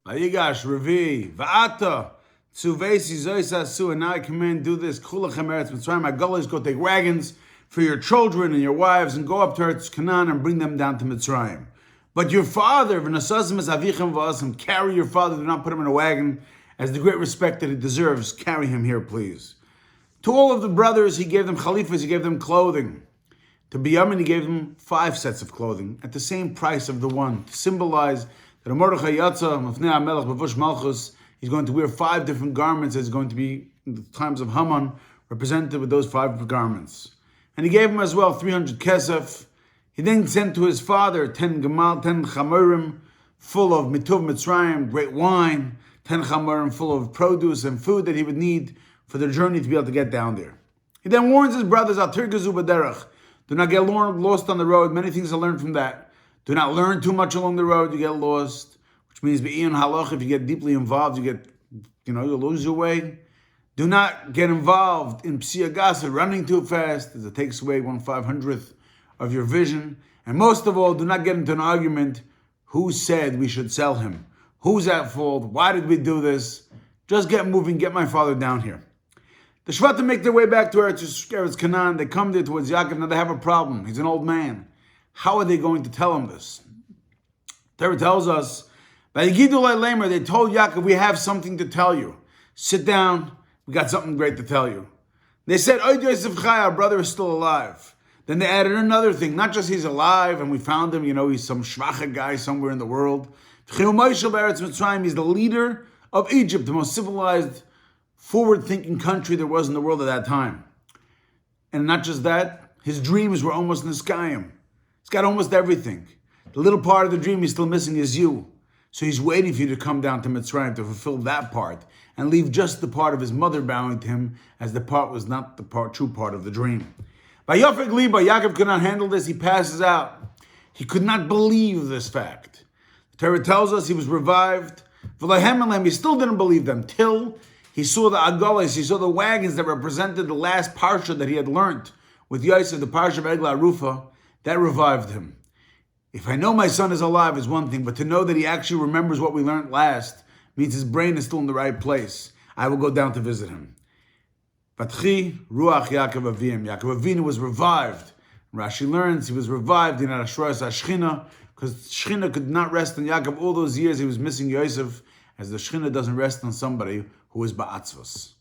Vayigash, Rabbi, Va'ata, Tzuvesi, Zoisasu, and now I command, do this. Kulachem Eretz Mitzrayim, my gullahs, go take wagons for your children and your wives and go up to Eretz Canaan and bring them down to Mitzrayim. But your father, V'nasazim es avichem v'asam, carry your father, do not put him in a wagon, as the great respect that he deserves, carry him here, please. To all of the brothers, he gave them chalifas, he gave them clothing. To Binyamin, he gave them 5 sets of clothing, at the same price of the one, to symbolize that Mordechai Yatza, Mafnei HaMelech, Bavush Malchus, he's going to wear 5 different garments, as going to be, in the times of Haman, represented with those 5 garments. And he gave him as well 300 kesef. He then sent to his father 10 chamorim, full of mituv Mitzrayim, great wine, 10 chamorim full of produce and food that he would need for their journey to be able to get down there. He then warns his brothers, Al tirgazu b'derech, do not get lost on the road. Many things to learn from that. Do not learn too much along the road, you get lost, which means be'iyun halach, if you get deeply involved, you lose your way. Do not get involved in psiyagasa, running too fast, as it takes away 1/500th of your vision. And most of all, do not get into an argument, who said we should sell him? Who's at fault? Why did we do this? Just get moving, get my father down here. The Shvatim make their way back to Eretz Canaan. They come there towards Yaakov. Now they have a problem. He's an old man. How are they going to tell him this? Torah tells us, they told Yaakov, we have something to tell you. Sit down. We got something great to tell you. They said, Oy Yosef Chai, our brother is still alive. Then they added another thing. Not just he's alive and we found him, he's some shvacha guy somewhere in the world. He's the leader of Egypt, the most civilized, forward-thinking country there was in the world at that time. And not just that, his dreams were almost niskayim. He's got almost everything. The little part of the dream he's still missing is you. So he's waiting for you to come down to Mitzrayim to fulfill that part and leave just the part of his mother bowing to him, as the part was not the true part of the dream. By Yofek Liba, Yaakov could not handle this. He passes out. He could not believe this fact. The Torah tells us he was revived. He still didn't believe them till he saw the agalas, he saw the wagons that represented the last parsha that he had learned with Yosef, the parsha of Eglah Arufa. That revived him. If I know my son is alive is one thing, but to know that he actually remembers what we learned last means his brain is still in the right place. I will go down to visit him. Vatchi Ruach Yaakov Avim. Yaakov Avinu was revived. Rashi learns he was revived in Arashroas Shchina, because Shchina could not rest on Yaakov all those years he was missing Yosef, as the Shchina doesn't rest on somebody who is Ba'atzvos.